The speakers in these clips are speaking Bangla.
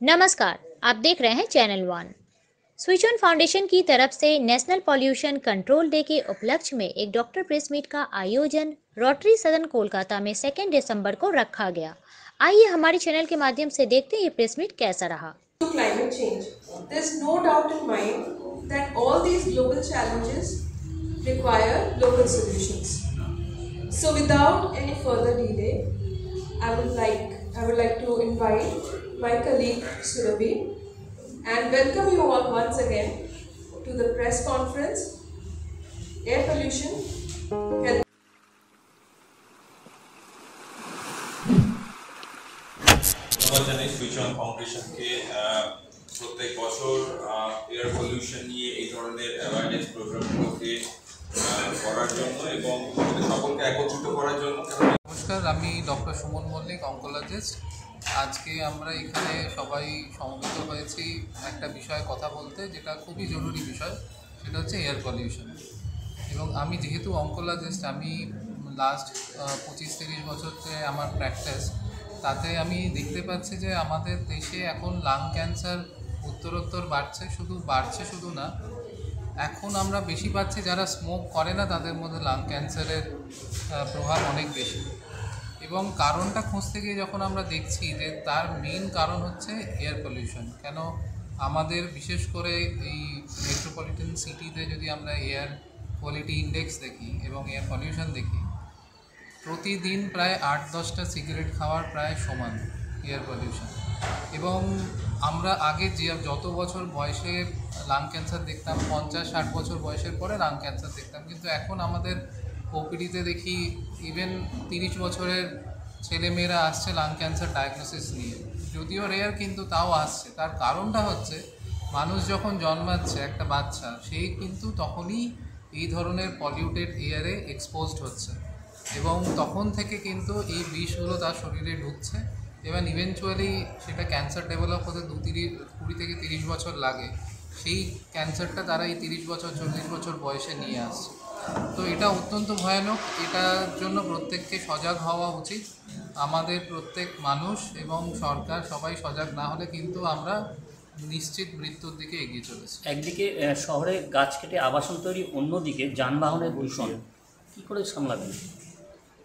नमस्कार। आप देख रहे हैं channel one. Switch on foundation की तरफ से नेशनल पॉल्यूशन कंट्रोल डे के उपलक्ष्य में एक डॉक्टर प्रेस मीट का आयोजन रोटरी सदन कोलकाता में 2 दिसंबर को रखा गया। आइए हमारे चैनल के माध्यम से देखते हैं ये प्रेस मीट कैसा रहा। To climate change. There's no doubt in mind that all these global challenges require local solutions. So without any further delay, I would like to invite my colleague Surabhi and welcome you all once again to the press conference Air Pollution Health. ধন্যবাদ জানাই সুইচ অন ফাউন্ডেশনকে প্রত্যেক বছর এয়ার পলিউশন নিয়ে এই ধরনের অ্যাওয়ারনেস প্রোগ্রামগুলোকে করার জন্য এবং আমাদের সকলকে একত্রিত করার জন্য। নমস্কার, আমি ডক্টর সুমন মল্লিক, অঙ্কোলজিস্ট। আজকে আমরা এখানে সবাই সমবেত হয়েছি একটা বিষয়ে কথা বলতে, যেটা খুবই জরুরি বিষয়, সেটা হচ্ছে এয়ার পলিউশন। এবং আমি যেহেতু অঙ্কোলজিস্ট, আমি লাস্ট 25-30 বছর যে আমার প্র্যাকটিস, তাতে আমি দেখতে পাচ্ছি যে আমাদের দেশে এখন লাং ক্যান্সার উত্তরোত্তর বাড়ছে শুধু না, এখন আমরা বেশি পাচ্ছি যারা স্মোক করে না তাদের মধ্যে লাং ক্যান্সারের প্রভাব অনেক বেশি। এবং কারণটা খুঁজতে গিয়ে যখন আমরা দেখছি যে তার মেইন কারণ হচ্ছে এয়ার পলিউশন। কেন আমাদের বিশেষ করে এই মেট্রোপলিটন সিটিতে যদি আমরা এয়ার কোয়ালিটি ইন্ডেক্স দেখি এবং এয়ার পলিউশন দেখি, প্রতিদিন প্রায় 8-10টা সিগারেট খাওয়ার প্রায় সমান এয়ার পলিউশন। এবং আমরা আগে যত বছর বয়সে লাং ক্যান্সার দেখতাম, 50-60 বছর বয়সের পরে লাং ক্যান্সার দেখতাম, কিন্তু এখন আমাদের ওপিডিতে দেখি ইভেন 30 বছরের ছেলেমেয়েরা আসছে লাং ক্যান্সার ডায়াগনোসিস নিয়ে, যদিও রেয়ার কিন্তু তাও আসছে। তার কারণটা হচ্ছে মানুষ যখন জন্মাচ্ছে একটা বাচ্চা, সেই কিন্তু তখনই এই ধরনের পলিউটেড এয়ারে এক্সপোজড হচ্ছে এবং তখন থেকে কিন্তু এই বিষগুলো তার শরীরে ঢুকছে এবং ইভেনচুয়ালি সেটা ক্যান্সার ডেভেলপ হতে 20 থেকে 30 বছর লাগে। সেই ক্যান্সারটা তারা এই 30 বছর 40 বছর বয়সে নিয়ে আসছে। তো এটা অত্যন্ত ভয়ানক। এটার জন্য প্রত্যেককে সজাগ হওয়া উচিত। আমাদের প্রত্যেক মানুষ এবং সরকার সবাই সজাগ না হলে কিন্তু আমরা নিশ্চিত মৃত্যুর দিকে এগিয়ে চলেছি। একদিকে শহরে গাছ কেটে আবাসন তৈরি, অন্যদিকে যানবাহনের দূষণ, কী করে সামলাবেন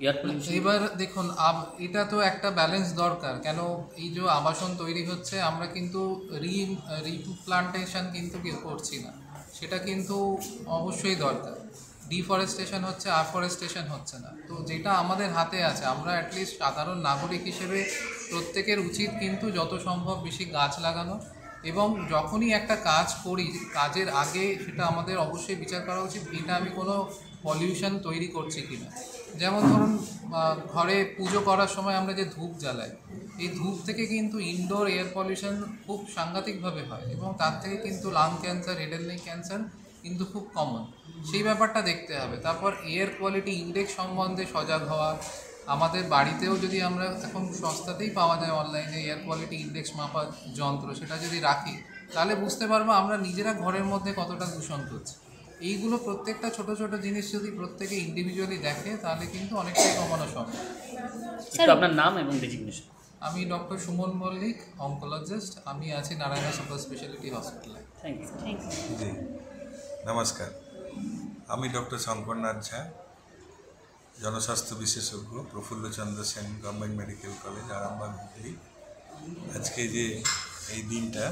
এয়ার পলিউশন? এবার দেখুন, এটা তো একটা ব্যালেন্স দরকার। কেন এই যে আবাসন তৈরি হচ্ছে, আমরা কিন্তু রিপ্লান্টেশন কিন্তু করছি না, সেটা কিন্তু অবশ্যই দরকার। ডিফরেস্টেশন হচ্ছে, আফরেস্টেশন হচ্ছে না। তো যেটা আমাদের হাতে আছে, আমরা অ্যাটলিস্ট সাধারণ নাগরিক হিসেবে প্রত্যেকের উচিত কিন্তু যত সম্ভব বেশি গাছ লাগানো। এবং যখনই একটা কাজ করি, কাজের আগে সেটা আমাদের অবশ্যই বিচার করা উচিত এটা আমি কোনো পলিউশন তৈরি করছি কিনা। যেমন ধরুন, ঘরে পুজো করার সময় আমরা যে ধূপ জ্বালাই, এই ধূপ থেকে কিন্তু ইনডোর এয়ার পলিউশন খুব সাংঘাতিকভাবে হয় এবং তার থেকে কিন্তু lung cancer, head and neck cancer কিন্তু খুব কমন। সেই ব্যাপারটা দেখতে হবে। তারপর এয়ার কোয়ালিটি ইন্ডেক্স সম্বন্ধে সজাগ হওয়া। আমাদের বাড়িতেও যদি আমরা এখন সস্তাতেই পাওয়া যায় অনলাইনে এয়ার কোয়ালিটি ইন্ডেক্স মাপার যন্ত্র, সেটা যদি রাখি তাহলে বুঝতে পারবো আমরা নিজেরা ঘরের মধ্যে কতটা দূষণ করছি। এইগুলো প্রত্যেকটা ছোট ছোট জিনিস যদি প্রত্যেকে ইন্ডিভিজুয়ালি দেখে তাহলে কিন্তু অনেকটাই কমানো সম্ভব। আপনার নাম এবং ডেজিগনেশন? আমি ডক্টর সুমন মল্লিক, অঙ্কোলজিস্ট। আমি আছি নারায়ণা সুপার স্পেশালিটি হসপিটালে। Thank you. জি নমস্কার, আমি ডক্টর শঙ্করনাথ ঝা, জনস্বাস্থ্য বিশেষজ্ঞ, Prafullachandra Sen government medical college, Arambagh, Hooghly. আজকে যে এই দিনটা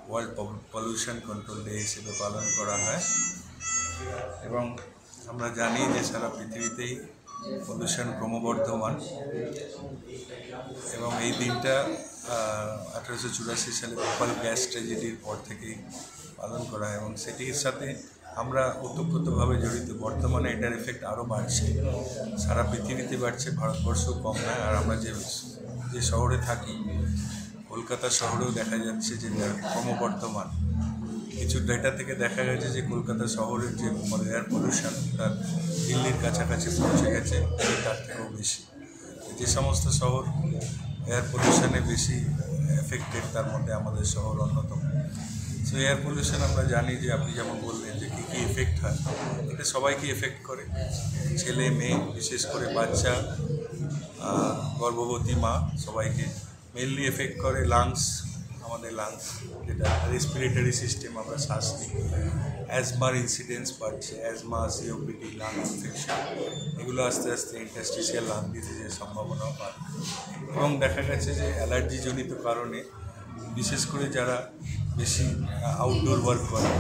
ওয়ার্ল্ড পলিউশন কন্ট্রোল ডে হিসেবে পালন করা হয় এবং আমরা জানি যে সারা পৃথিবীতেই পলিউশন ক্রমবর্ধমান এবং এই দিনটা 1884 সালে ভোপাল গ্যাস ট্র্যাজেডির পর থেকেই পালন করা হয় এবং সেটির সাথে আমরা ওতপ্রোতভাবে জড়িত। বর্তমানে এটার এফেক্ট আরও বাড়ছে, সারা পৃথিবীতে বাড়ছে, ভারতবর্ষ কম নয়। আর আমরা যে শহরে থাকি, কলকাতা শহরেও দেখা যাচ্ছে যে ক্রমবর্ধমান। কিছু ডেটা থেকে দেখা গেছে যে কলকাতা শহরের যে এয়ার পলিউশন তার দিল্লির কাছাকাছি পৌঁছে গেছে, তার থেকেও বেশি। যে সমস্ত শহর এয়ার পলিউশনে বেশি এফেক্টেড তার মধ্যে আমাদের শহর অন্যতম। সো এয়ার পলিউশন আমরা জানি যে আপনি যেমন বললেন যে কী কী এফেক্ট হয়, এটা সবাইকে এফেক্ট করে, ছেলে মেয়ে, বিশেষ করে বাচ্চা, গর্ভবতী মা, সবাইকে মেনলি এফেক্ট করে। লাংস আমাদের লাংস যেটা রেসপিরেটরি সিস্টেম, আমরা শ্বাস নিই, অ্যাজমার ইনসিডেন্স বাড়ছে, অ্যাজমা, সিওপিডি, লাং ইনফেকশন, এগুলো আস্তে আস্তে ইন্টারস্টিশিয়াল লাং ডিজিজের সম্ভাবনাও বাড়ে। এবং দেখা গেছে যে অ্যালার্জিজনিত কারণে বিশেষ করে যারা বেশি আউটডোর ওয়ার্ক করে,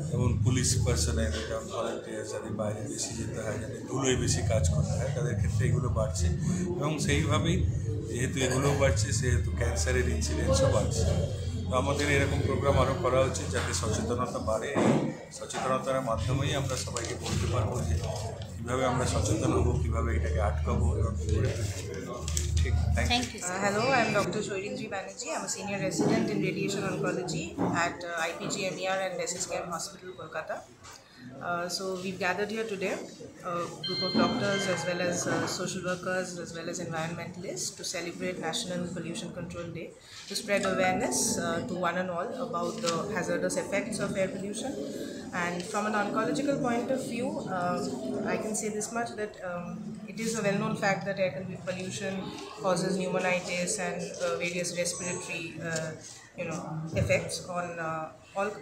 যেমন পুলিশ পার্সোনাল, যেমন ভলেন্টিয়ার, যাদের বাইরে বেশি যেতে হয়, যাদের ধুলোয় বেশি কাজ করতে হয়, তাদের ক্ষেত্রে এগুলো বাড়ছে। এবং সেইভাবেই যেহেতু এগুলোও বাড়ছে, সেহেতু ক্যান্সারের ইনসিডেন্সও বাড়ছে। তো আমাদের এরকম প্রোগ্রাম আরও করা উচিত যাতে সচেতনতা বাড়ে। এই সচেতনতার মাধ্যমেই আমরা সবাইকে বলতে পারবো যে কীভাবে আমরা সচেতন হবো, কীভাবে এটাকে আটকাবো এবং কী করে ঠিক। Thank you. Hello, I'm Dr. Shoirindri Banerjee. I'm a senior resident in radiation oncology at IPGMER and SSKM Hospital, Kolkata. So we've gathered here today, a group of doctors as well as social workers as well as environmentalists to celebrate National Pollution Control Day, to spread awareness to one and all about the hazardous effects of air pollution. And from an oncological point of view, I can say this much, that it is a well-known fact that air pollution causes pneumonitis and various respiratory effects on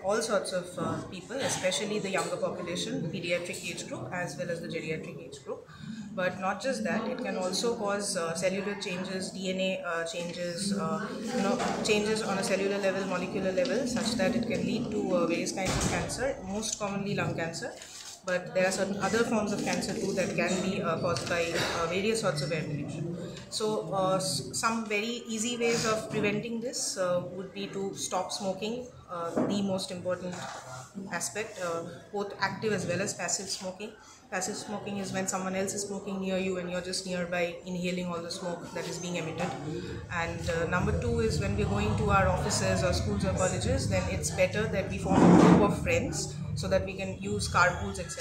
all sorts of people, especially the younger population, the pediatric age group as well as the geriatric age group. But not just that, it can also cause cellular changes, DNA changes, changes on a cellular level, molecular level, such that it can lead to various kinds of cancer, most commonly lung cancer. But there are certain other forms of cancer too that can be caused by various sorts of air pollution. So some very easy ways of preventing this would be to stop smoking, the most important aspect, both active as well as passive smoking. Passive smoking is when someone else is smoking near you and you're just nearby inhaling all the smoke that is being emitted. And number two is when we're going to our offices or schools or colleges, then it's better that we form a group of friends so that we can use carpools, etc.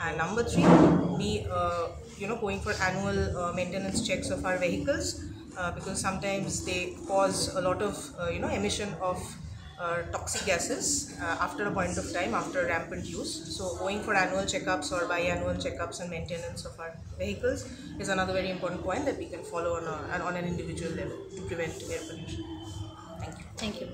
And number three would be going for annual maintenance checks of our vehicles, because sometimes they cause a lot of emission of toxic gases after a point of time, after rampant use. So going for annual checkups or biannual checkups and maintenance of our vehicles is another very important point that we can follow on an individual level to prevent air pollution. Thank you. Thank you.